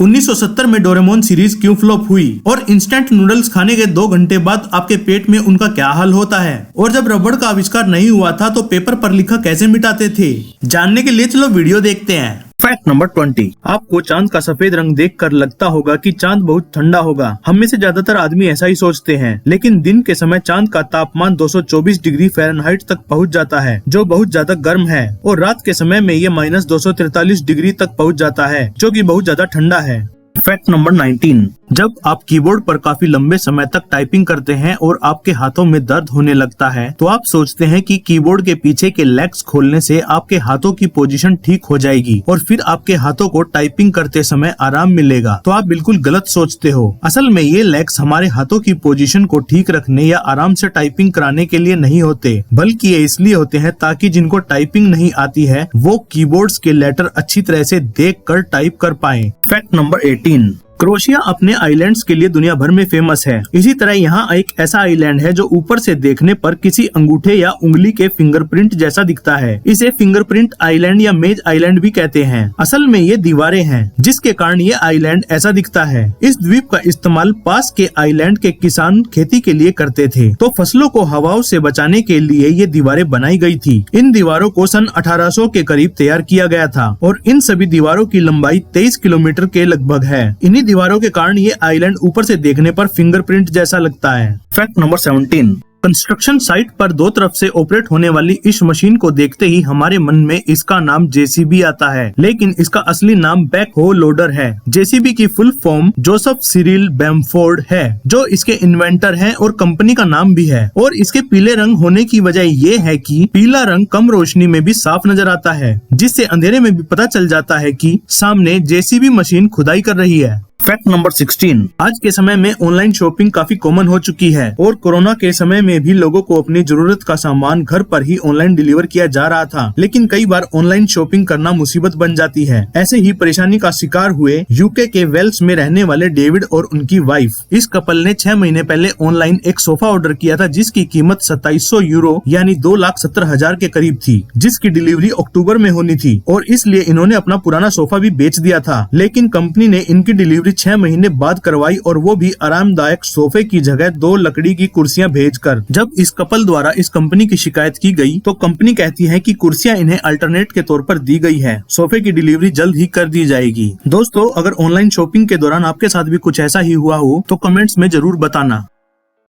1970 में Doraemon series क्यों flop हुई और इंस्टेंट नूडल्स खाने के 2 घंटे बाद आपके पेट में उनका क्या हाल होता है, और जब रबड़ का आविष्कार नहीं हुआ था तो पेपर पर लिखा कैसे मिटाते थे, जानने के लिए चलो वीडियो देखते हैं। Fact number 20। आपको चांद का सफेद रंग देखकर लगता होगा कि चांद बहुत ठंडा होगा। हम में से ज्यादातर आदमी ऐसा ही सोचते हैं, लेकिन दिन के समय चांद का तापमान 224 डिग्री फ़ारेनहाइट तक पहुंच जाता है, जो बहुत ज्यादा गर्म है, और रात के समय में ये -243 डिग्री तक पहुंच जाता है, जो कि बहुत ज्यादा ठंडा है। Fact number 19। जब आप कीबोर्ड पर काफी लंबे समय तक टाइपिंग करते हैं और आपके हाथों में दर्द होने लगता है, तो आप सोचते हैं कि कीबोर्ड के पीछे के लेग्स खोलने से आपके हाथों की पोजीशन ठीक हो जाएगी और फिर आपके हाथों को टाइपिंग करते समय आराम मिलेगा। तो आप बिल्कुल गलत सोचते हो। असल में ये लेग्स हमारे हाथों की पोजीशन को ठीक रखने या आराम से टाइपिंग कराने के लिए नहीं होते, बल्कि ये इसलिए होते हैं ताकि जिनको टाइपिंग नहीं आती है वो कीबोर्ड्स के लेटर अच्छी तरह से देखकर टाइप कर पाएं। Fact number 18। क्रोएशिया अपने आइलैंड्स के लिए दुनिया भर में फेमस है। इसी तरह यहाँ एक ऐसा आइलैंड है जो ऊपर से देखने पर किसी अंगूठे या उंगली के फिंगरप्रिंट जैसा दिखता है। इसे फिंगरप्रिंट आइलैंड या मेज आइलैंड भी कहते हैं। असल में ये दीवारें हैं, जिसके कारण ये आइलैंड ऐसा दिखता है। इस द्वीप का इस्तेमाल पास के आइलैंड के किसान खेती के लिए करते थे, तो फसलों को हवाओं से बचाने के लिए ये दीवारें बनाई गई थी। इन दीवारों को सन 1800 के करीब तैयार किया गया था और इन सभी दीवारों की लंबाई 23 किलोमीटर के लगभग है। इन्हीं दीवारों के कारण ये आइलैंड ऊपर से देखने पर फिंगरप्रिंट जैसा लगता है। Fact number 17। कंस्ट्रक्शन साइट पर 2 तरफ से ऑपरेट होने वाली इस मशीन को देखते ही हमारे मन में इसका नाम जेसीबी आता है, लेकिन इसका असली नाम बैकहो लोडर है। जेसीबी की full form Joseph Cyril Bamford है, जो इसके इन्वेंटर हैं और कंपनी का नाम भी है। और इसके पीले रंग होने की वजह ये है कि पीला रंग कम रोशनी में भी साफ नजर आता है, जिससे अंधेरे में भी पता चल जाता है कि सामने जेसीबी मशीन खुदाई कर रही है। Fact number 16। आज के समय में ऑनलाइन शॉपिंग काफी कॉमन हो चुकी है और कोरोना के समय में भी लोगों को अपनी जरूरत का सामान घर पर ही ऑनलाइन डिलीवर किया जा रहा था, लेकिन कई बार ऑनलाइन शॉपिंग करना मुसीबत बन जाती है। ऐसे ही परेशानी का शिकार हुए यूके के वेल्स में रहने वाले डेविड और उनकी वाइफ। इस कपल ने 6 महीने पहले ऑनलाइन एक सोफा ऑर्डर किया था, जिसकी कीमत 2700 यूरो यानी 2,70,000 के करीब थी, जिसकी डिलीवरी अक्टूबर में होनी थी, और इसलिए इन्होंने अपना पुराना सोफा भी बेच दिया था। लेकिन कंपनी ने इनकी डिलीवरी 6 महीने बाद करवाई, और वो भी आरामदायक सोफे की जगह 2 लकड़ी की कुर्सियां भेजकर। जब इस कपल द्वारा इस कंपनी की शिकायत की गई तो कंपनी कहती है कि कुर्सियां इन्हें अल्टरनेट के तौर पर दी गई है, सोफे की डिलीवरी जल्द ही कर दी जाएगी। दोस्तों, अगर ऑनलाइन शॉपिंग के दौरान आपके साथ भी कुछ ऐसा ही हुआ हो तो कमेंट्स में जरूर बताना।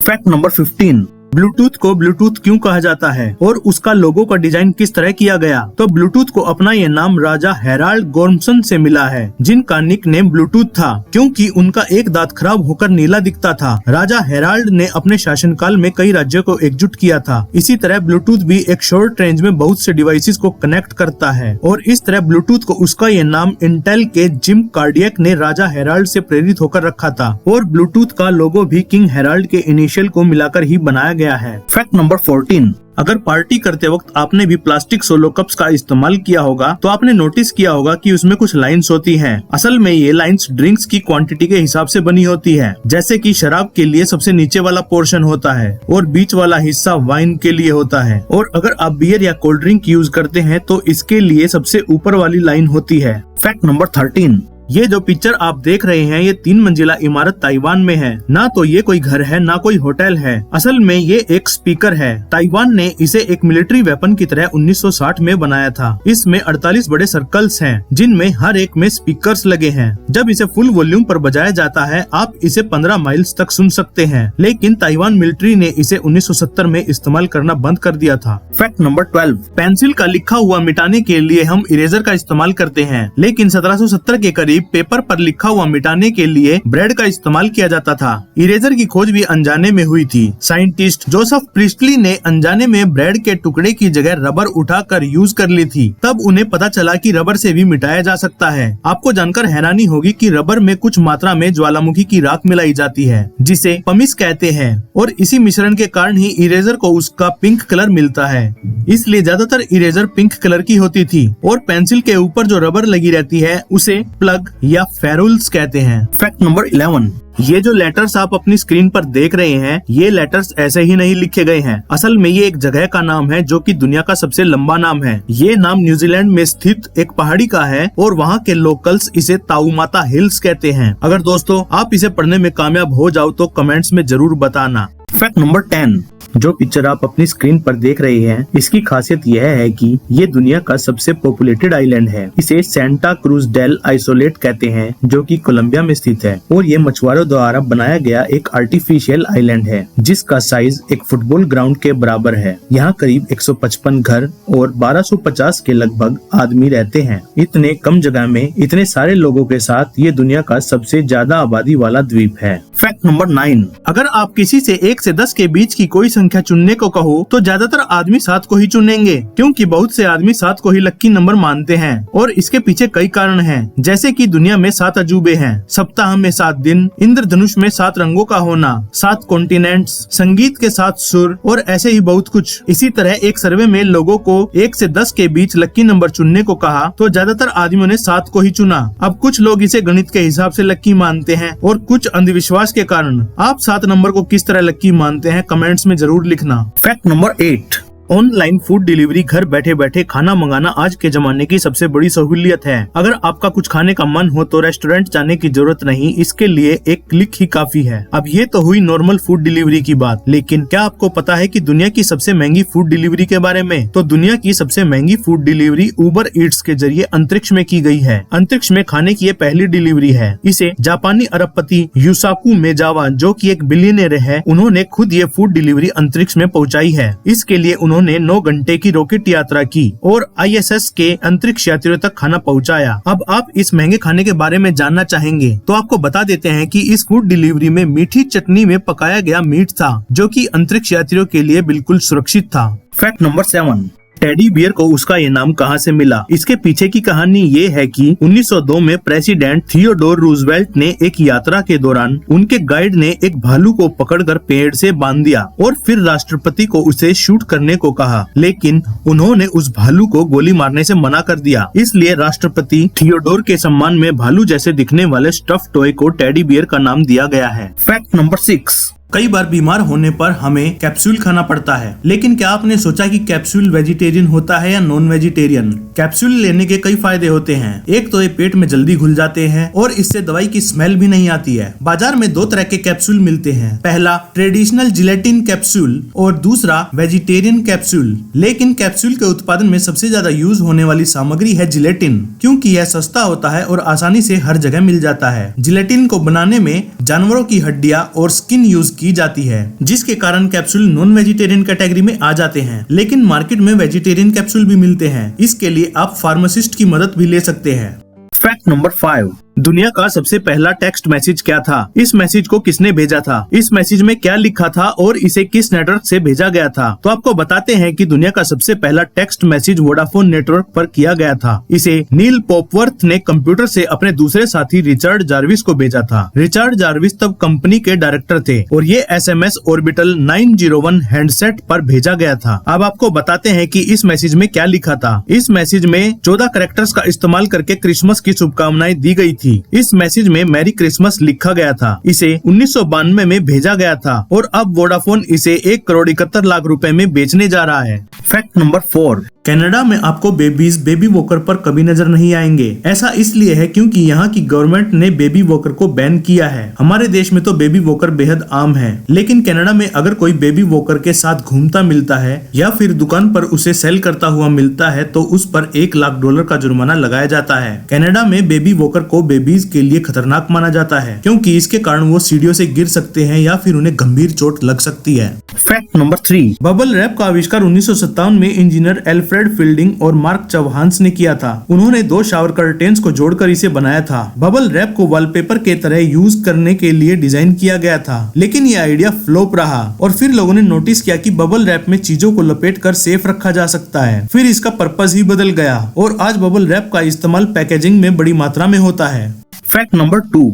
Fact number 15। ब्लूटूथ को ब्लूटूथ क्यों कहा जाता है और उसका लोगो का डिजाइन किस तरह किया गया? तो ब्लूटूथ को अपना ये नाम राजा हेराल्ड गोर्मसन से मिला है, जिनका निक नेम ब्लूटूथ था क्योंकि उनका एक दांत खराब होकर नीला दिखता था। राजा हेराल्ड ने अपने शासनकाल में कई राज्यों को एकजुट किया था। इसी तरह ब्लूटूथ भी एक शॉर्ट रेंज में बहुत से डिवाइसेस को कनेक्ट करता है, और इस तरह ब्लूटूथ को उसका ये नाम इंटेल के जिम कार्डियक ने राजा हेराल्ड से प्रेरित होकर रखा था, और ब्लूटूथ का लोगो भी किंग हेराल्ड के इनिशियल को मिलाकर ही बनाया गया है। Fact number 14। अगर पार्टी करते वक्त आपने भी प्लास्टिक सोलो कप्स का इस्तेमाल किया होगा तो आपने नोटिस किया होगा कि उसमें कुछ लाइंस होती हैं। असल में ये लाइंस ड्रिंक्स की क्वांटिटी के हिसाब से बनी होती है, जैसे कि शराब के लिए सबसे नीचे वाला पोर्शन होता है और बीच वाला हिस्सा वाइन के लिए होता है, और अगर आप बियर या कोल्ड ड्रिंक यूज करते हैं तो इसके लिए सबसे ऊपर वाली लाइन होती है। Fact number 13। ये जो पिक्चर आप देख रहे हैं ये 3 मंजिला इमारत ताइवान में है। ना तो ये कोई घर है ना कोई होटल है, असल में ये एक स्पीकर है। ताइवान ने इसे एक मिलिट्री वेपन की तरह 1960 में बनाया था। इसमें 48 बड़े सर्कल्स हैं, जिनमें हर एक में स्पीकर्स लगे हैं। जब इसे फुल वॉल्यूम पर बजाया जाता है आप इसे 15 माइल्स तक सुन सकते हैं, लेकिन ताइवान मिलिट्री ने इसे 1970 में इस्तेमाल करना बंद कर दिया था। Fact number 12। पेंसिल का लिखा हुआ मिटाने के लिए हम इरेजर का इस्तेमाल करते हैं, लेकिन 1770 के करीब पेपर पर लिखा हुआ मिटाने के लिए ब्रेड का इस्तेमाल किया जाता था। इरेजर की खोज भी अनजाने में हुई थी। साइंटिस्ट जोसेफ प्रिस्टली ने अनजाने में ब्रेड के टुकड़े की जगह रबर उठाकर यूज कर ली थी। तब उन्हें पता चला कि रबर से भी मिटाया जा सकता है। आपको जानकर हैरानी होगी कि रबर में कुछ मात्रा में ज्वालामुखी की राख मिलाई जाती है, जिसे पमिस कहते हैं, और इसी मिश्रण के कारण ही इरेजर को उसका पिंक कलर मिलता है। इसलिए ज्यादातर इरेजर पिंक कलर की होती थी, और पेंसिल के ऊपर जो रबर लगी रहती है उसे प्लग या फेरुल्स कहते हैं। फैक्ट नंबर 11, ये जो लेटर्स आप अपनी स्क्रीन पर देख रहे हैं, ये लेटर्स ऐसे ही नहीं लिखे गए हैं। असल में ये एक जगह का नाम है जो कि दुनिया का सबसे लंबा नाम है। ये नाम न्यूजीलैंड में स्थित एक पहाड़ी का है और वहाँ के लोकल्स इसे ताऊमाता हिल्स कहते हैं। अगर दोस्तों आप इसे पढ़ने में कामयाब हो जाओ तो कमेंट्स में जरूर बताना। फैक्ट नंबर 10, जो पिक्चर आप अपनी स्क्रीन पर देख रहे हैं, इसकी खासियत यह है कि ये दुनिया का सबसे पॉपुलेटेड आइलैंड है। इसे सेंटा क्रूज डेल आइसोलेट कहते हैं, जो कि कोलंबिया में स्थित है और ये मछुआरों द्वारा बनाया गया एक आर्टिफिशियल आइलैंड है जिसका साइज एक फुटबॉल ग्राउंड के बराबर है। यहाँ करीब 155 घर और 1250 के लगभग आदमी रहते हैं। इतने कम जगह में इतने सारे लोगों के साथ ये दुनिया का सबसे ज्यादा आबादी वाला द्वीप है। फैक्ट नंबर 9, अगर आप किसी से 1 से 10 के बीच की कोई संख्या चुनने को कहो तो ज्यादातर आदमी 7 को ही चुनेंगे, क्योंकि बहुत से आदमी 7 को ही लक्की नंबर मानते हैं। और इसके पीछे कई कारण हैं, जैसे कि दुनिया में 7 अजूबे हैं, सप्ताह में 7 दिन, इंद्रधनुष में 7 रंगों का होना, 7 कॉन्टिनेंट्स, संगीत के 7 सुर और ऐसे ही बहुत कुछ। इसी तरह एक सर्वे में लोगों को 1 से 10 के बीच लक्की नंबर चुनने को कहा तो ज्यादातर आदमियों ने 7 को ही चुना। अब कुछ लोग इसे गणित के हिसाब से लक्की मानते हैं और कुछ अंधविश्वास के कारण। आप 7 नंबर को किस तरह लक्की मानते हैं कमेंट्स में जरूर लिखना। Fact number 8, online food delivery, घर बैठे बैठे खाना मंगाना आज के जमाने की सबसे बड़ी सहूलियत है। अगर आपका कुछ खाने का मन हो तो रेस्टोरेंट जाने की जरूरत नहीं, इसके लिए एक क्लिक ही काफी है। अब ये तो हुई नॉर्मल फूड डिलीवरी की बात, लेकिन क्या आपको पता है कि दुनिया की सबसे महंगी फूड डिलीवरी के बारे में? तो दुनिया की सबसे महंगी फूड डिलीवरी उबर ईट्स के जरिए अंतरिक्ष में की गई है। अंतरिक्ष में खाने की ये पहली डिलीवरी है। इसे जापानी अरबपति युसाकू मेजावा, जो कि एक बिलियनियर है, उन्होंने खुद ये फूड डिलीवरी अंतरिक्ष में पहुँचाई है। इसके लिए उन्होंने 9 घंटे की रॉकेट यात्रा की और ISS के अंतरिक्ष यात्रियों तक खाना पहुंचाया। अब आप इस महंगे खाने के बारे में जानना चाहेंगे तो आपको बता देते हैं कि इस फूड डिलीवरी में मीठी चटनी में पकाया गया मीट था, जो कि अंतरिक्ष यात्रियों के लिए बिल्कुल सुरक्षित था। फैक्ट नंबर 7, टेडी बियर को उसका ये नाम कहां से मिला? इसके पीछे की कहानी ये है कि 1902 में प्रेसिडेंट थियोडोर रूजवेल्ट ने एक यात्रा के दौरान उनके गाइड ने एक भालू को पकड़कर पेड़ से बांध दिया और फिर राष्ट्रपति को उसे शूट करने को कहा, लेकिन उन्होंने उस भालू को गोली मारने से मना कर दिया। इसलिए राष्ट्रपति थियोडोर के सम्मान में भालू जैसे दिखने वाले स्टफ टॉय को टेडी बियर का नाम दिया गया है। फैक्ट नंबर 6, कई बार बीमार होने पर हमें कैप्सूल खाना पड़ता है, लेकिन क्या आपने सोचा कि कैप्सूल वेजिटेरियन होता है या नॉन वेजिटेरियन? कैप्सूल लेने के कई फायदे होते हैं। एक तो ये पेट में जल्दी घुल जाते हैं और इससे दवाई की स्मेल भी नहीं आती है। बाजार में 2 तरह के कैप्सूल मिलते हैं, पहला ट्रेडिशनल जिलेटिन कैप्सूल और दूसरा वेजिटेरियन कैप्सूल। लेकिन कैप्सूल के उत्पादन में सबसे ज्यादा यूज होने वाली सामग्री है जिलेटिन, क्योंकि यह सस्ता होता है और आसानी से हर जगह मिल जाता है। जिलेटिन को बनाने में जानवरों की हड्डियां और स्किन यूज की जाती है, जिसके कारण कैप्सूल नॉन वेजिटेरियन कैटेगरी में आ जाते हैं। लेकिन मार्केट में वेजिटेरियन कैप्सूल भी मिलते हैं, इसके लिए आप फार्मासिस्ट की मदद भी ले सकते हैं। फैक्ट नंबर 5, दुनिया का सबसे पहला टेक्स्ट मैसेज क्या था? इस मैसेज को किसने भेजा था? इस मैसेज में क्या लिखा था और इसे किस नेटवर्क से भेजा गया था? तो आपको बताते हैं कि दुनिया का सबसे पहला टेक्स्ट मैसेज वोडाफोन नेटवर्क पर किया गया था। इसे नील पॉपवर्थ ने कंप्यूटर से अपने दूसरे साथी रिचर्ड जार्विस को भेजा था। रिचर्ड जार्विस तब कंपनी के डायरेक्टर थे और ये SMS ऑर्बिटल 901 हैंडसेट पर भेजा गया था। अब आपको बताते हैं कि इस मैसेज में क्या लिखा था। इस मैसेज में 14 कैरेक्टर्स का इस्तेमाल करके क्रिसमस की शुभकामनाएं दी गई थी। इस मैसेज में मैरी क्रिसमस लिखा गया था। इसे 1992 में भेजा गया था और अब वोडाफोन इसे 1 करोड़ 71 लाख रुपए में बेचने जा रहा है। फैक्ट नंबर 4, कनाडा में आपको बेबीज बेबी वॉकर पर कभी नजर नहीं आएंगे। ऐसा इसलिए है क्योंकि यहाँ की गवर्नमेंट ने बेबी वॉकर को बैन किया है। हमारे देश में तो बेबी वॉकर बेहद आम है, लेकिन कनाडा में अगर कोई बेबी वॉकर के साथ घूमता मिलता है या फिर दुकान पर उसे सेल करता हुआ मिलता है तो उस पर $1 लाख का जुर्माना लगाया जाता है। कनाडा में बेबी वॉकर को बेबीज के लिए खतरनाक माना जाता है, क्योंकि इसके कारण वो सीढ़ियों से गिर सकते हैं या फिर उन्हें गंभीर चोट लग सकती है। फैक्ट नंबर 3, बबल रैप का आविष्कार 1957 में इंजीनियर एल्फ्रेड फील्डिंग और मार्क चौहान्स ने किया था। उन्होंने 2 शावर कर्टेन्स को जोड़कर इसे बनाया था। बबल रैप को वॉलपेपर के तरह यूज करने के लिए डिजाइन किया गया था, लेकिन यह आइडिया फ्लॉप रहा और फिर लोगों ने नोटिस किया कि बबल रैप में चीजों को लपेटकर सेफ रखा जा सकता है। फिर इसका पर्पस ही बदल गया और आज बबल रैप का इस्तेमाल पैकेजिंग में बड़ी मात्रा में होता है। फैक्ट नंबर 2,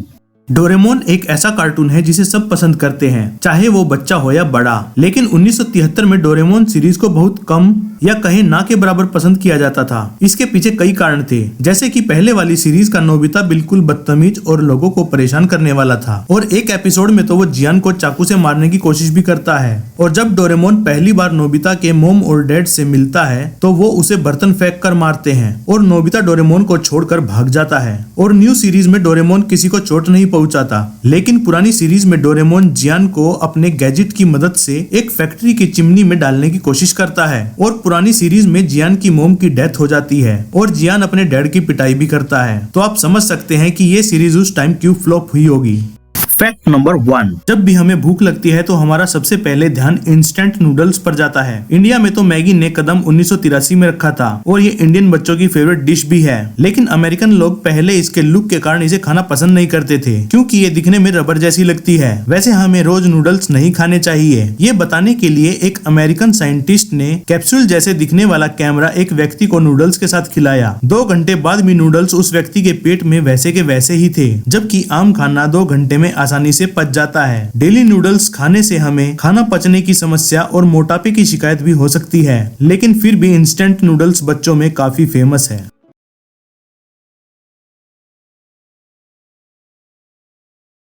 डोरेमोन एक ऐसा कार्टून है जिसे सब पसंद करते हैं, चाहे वो बच्चा हो या बड़ा। लेकिन 1973 में डोरेमोन सीरीज को बहुत कम या कहीं ना के बराबर पसंद किया जाता था। इसके पीछे कई कारण थे, जैसे कि पहले वाली सीरीज का नोबिता बिल्कुल बदतमीज और लोगों को परेशान करने वाला था और एक एपिसोड में तो वो जियान को चाकू से मारने की कोशिश भी करता है। और जब डोरेमोन पहली बार नोबिता के मोम और डैड से मिलता है तो वो उसे बर्तन फेंक कर मारते हैं और नोबिता डोरेमोन को छोड़कर भाग जाता है। और न्यू सीरीज में डोरेमोन किसी को चोट नहीं पहुंचाता, लेकिन पुरानी सीरीज में डोरेमोन जियान को अपने गैजेट की मदद से एक फैक्ट्री की चिमनी में डालने की कोशिश करता है और पुरानी सीरीज में जियान की मोम की डेथ हो जाती है और जियान अपने डैड की पिटाई भी करता है। तो आप समझ सकते हैं कि ये सीरीज उस टाइम क्यों फ्लॉप हुई होगी। फैक्ट नंबर 1, जब भी हमें भूख लगती है तो हमारा सबसे पहले ध्यान इंस्टेंट नूडल्स पर जाता है। इंडिया में तो मैगी ने कदम 1983 में रखा था और ये इंडियन बच्चों की फेवरेट डिश भी है, लेकिन अमेरिकन लोग पहले इसके लुक के कारण इसे खाना पसंद नहीं करते थे क्योंकि ये दिखने में रबर जैसी लगती है। वैसे हमें रोज नूडल्स नहीं खाने चाहिए, ये बताने के लिए एक अमेरिकन साइंटिस्ट ने कैप्सूल जैसे दिखने वाला कैमरा एक व्यक्ति को नूडल्स के साथ खिलाया। 2 घंटे बाद भी नूडल्स उस व्यक्ति के पेट में वैसे के वैसे ही थे, जबकि आम खाना 2 घंटे में आसानी से पच जाता है। डेली नूडल्स खाने से हमें खाना पचने की समस्या और मोटापे की शिकायत भी हो सकती है, लेकिन फिर भी इंस्टेंट नूडल्स बच्चों में काफी फेमस है।